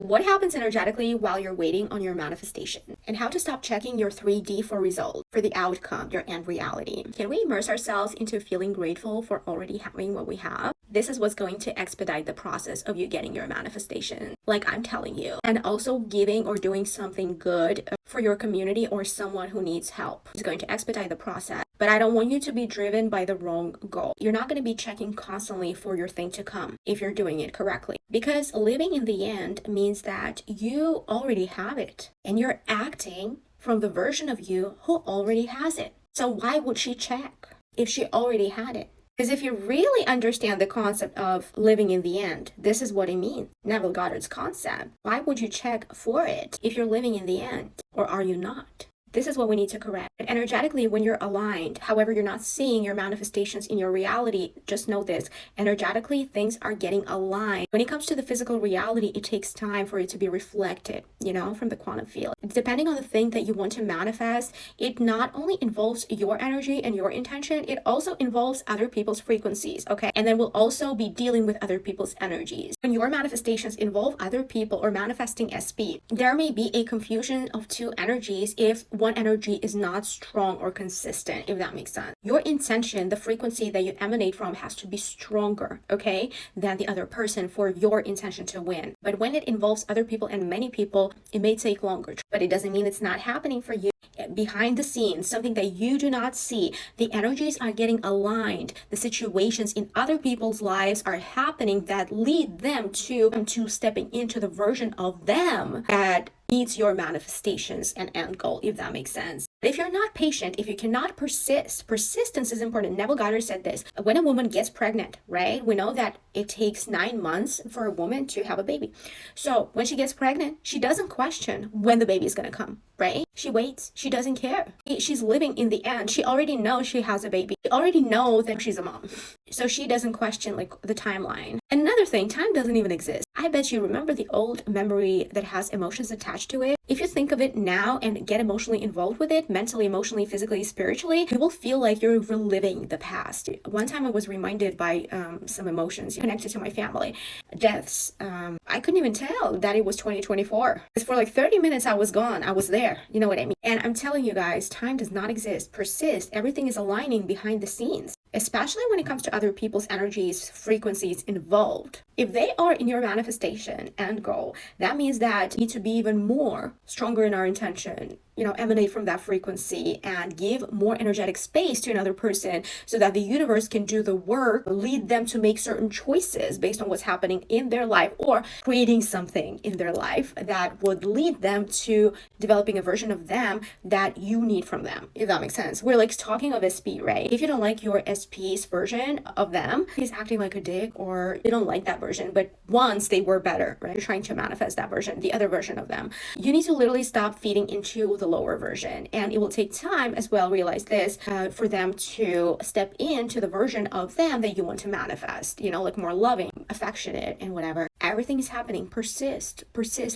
What happens energetically while you're waiting on your manifestation, and how to stop checking your 3D for result, for the outcome, your end reality. Can we immerse ourselves into feeling grateful for already having what we have? This is what's going to expedite the process of you getting your manifestation, like I'm telling you. And also giving or doing something good for your community or someone who needs help is going to expedite the process. But I don't want you to be driven by the wrong goal. You're not going to be checking constantly for your thing to come if you're doing it correctly. Because living in the end means that you already have it and you're acting from the version of you who already has it. So why would she check if she already had it? Because if you really understand the concept of living in the end, this is what it means. Neville Goddard's concept. Why would you check for it if you're living in the end, or are you not? This is what we need to correct. And energetically, when you're aligned, however, you're not seeing your manifestations in your reality, just know this. Energetically, things are getting aligned. When it comes to the physical reality, it takes time for it to be reflected, from the quantum field. Depending on the thing that you want to manifest, it not only involves your energy and your intention, it also involves other people's frequencies, okay? And then we'll also be dealing with other people's energies. When your manifestations involve other people or manifesting SP, there may be a confusion of two energies if one energy is not strong or consistent, if that makes sense. Your intention, the frequency that you emanate from, has to be stronger, okay, than the other person for your intention to win. But when it involves other people and many people, it may take longer, but it doesn't mean it's not happening for you. Behind the scenes, something that you do not see, the energies are getting aligned. The situations in other people's lives are happening that lead them to stepping into the version of them that needs your manifestations and end goal, if that makes sense. If you're not patient, if you cannot persistence is important. Neville Goddard said this. When a woman gets pregnant, right, we know that it takes 9 months for a woman to have a baby. So when she gets pregnant, she doesn't question when the baby is going to come, right? She waits. She doesn't care. She's living in the end. She already knows she has a baby. She already knows that she's a mom. So she doesn't question the timeline. Another thing, time doesn't even exist. I bet you remember the old memory that has emotions attached to it. If you think of it now and get emotionally involved with it, mentally, emotionally, physically, spiritually, you will feel like you're reliving the past. One time I was reminded by some emotions connected to my family. Deaths. I couldn't even tell that it was 2024. Because for 30 minutes I was gone. I was there. You know what I mean? And I'm telling you guys, time does not exist. Persist. Everything is aligning behind the scenes. Especially when it comes to other people's energies, frequencies involved. If they are in your manifestation and goal, that means that we need to be even more stronger in our intention, emanate from that frequency and give more energetic space to another person so that the universe can do the work, lead them to make certain choices based on what's happening in their life or creating something in their life that would lead them to developing a version of them that you need from them, if that makes sense. We're talking of SP, right? If you don't like your SP's version of them, he's acting like a dick or you don't like that version, but once they were better, right? You're trying to manifest that version, the other version of them. You need to literally stop feeding into the lower version, and it will take time as well, realize this, for them to step into the version of them that you want to manifest, more loving, affectionate, and whatever. Everything is happening. Persist.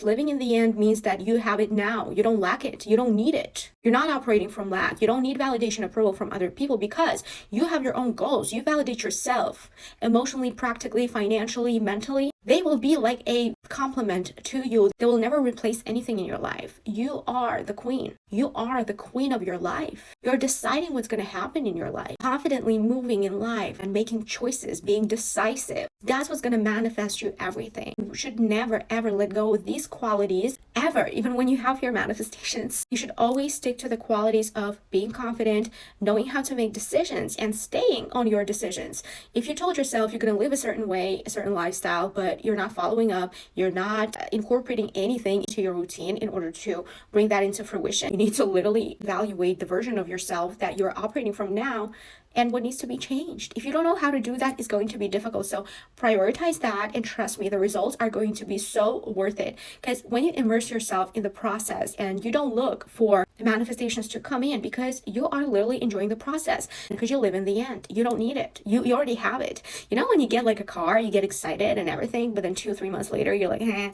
Living in the end means that you have it now. You don't lack it. You don't need it. You're not operating from lack. You don't need validation approval from other people because you have your own goals. You validate yourself emotionally, practically, financially, mentally. They will be like a complement to you. They will never replace anything in your life. You are the queen. You are the queen of your life. You're deciding what's going to happen in your life. Confidently moving in life and making choices, being decisive. That's what's going to manifest you everything. You should never, ever let go of these qualities, ever. Even when you have your manifestations, you should always stick to the qualities of being confident, knowing how to make decisions, and staying on your decisions. If you told yourself you're going to live a certain way, a certain lifestyle, but you're not following up, you're not incorporating anything into your routine in order to bring that into fruition, you need to literally evaluate the version of yourself that you're operating from now and what needs to be changed. If you don't know how to do that, it's going to be difficult. So prioritize that, and trust me, the results are going to be so worth it. Because when you immerse yourself in the process and you don't look for the manifestations to come in, because you are literally enjoying the process, because you live in the end. You don't need it. You already have it. When you get a car, you get excited and everything, but then 2-3 months later, you're like, eh.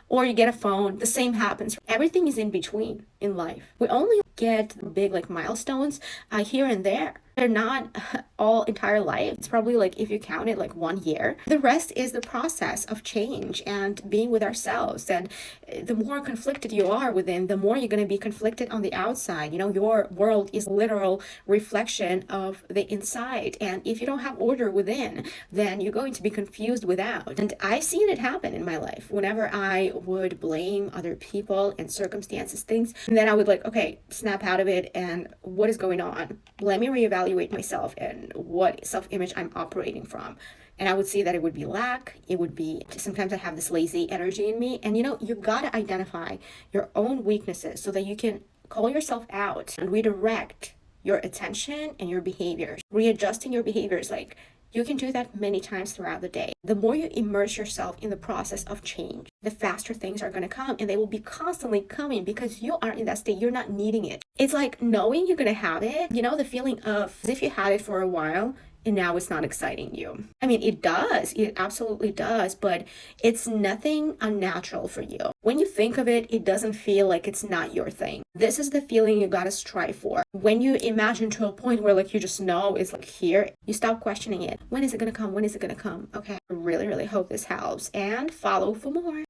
Or you get a phone, the same happens. Everything is in between in life. We only get big milestones here and there. They're not all entire life. It's probably like, if you count it, like 1 year. The rest is the process of change and being with ourselves. And the more conflicted you are within, the more you're going to be conflicted on the outside. You know, your world is a literal reflection of the inside. And if you don't have order within, then you're going to be confused without. And I've seen it happen in my life. Whenever I would blame other people and circumstances, things, and then I would like, okay, snap out of it. And what is going on? Let me reevaluate myself and what self-image I'm operating from. And I would see that it would be lack, it would be sometimes I have this lazy energy in me. And you know, you gotta identify your own weaknesses so that you can call yourself out and redirect your attention and your behaviors. Readjusting your behaviors, like, you can do that many times throughout the day. The more you immerse yourself in the process of change, the faster things are going to come, and they will be constantly coming because you are in that state. You're not needing it. It's like knowing you're going to have it, you know, the feeling of as if you had it for a while and now it's not exciting you. I mean, it does. It absolutely does, but it's nothing unnatural for you. When you think of it, it doesn't feel like it's not your thing. This is the feeling you gotta strive for. When you imagine to a point where like you just know it's like here, you stop questioning it. When is it gonna come? When is it gonna come? Okay, I really, really hope this helps, and follow for more.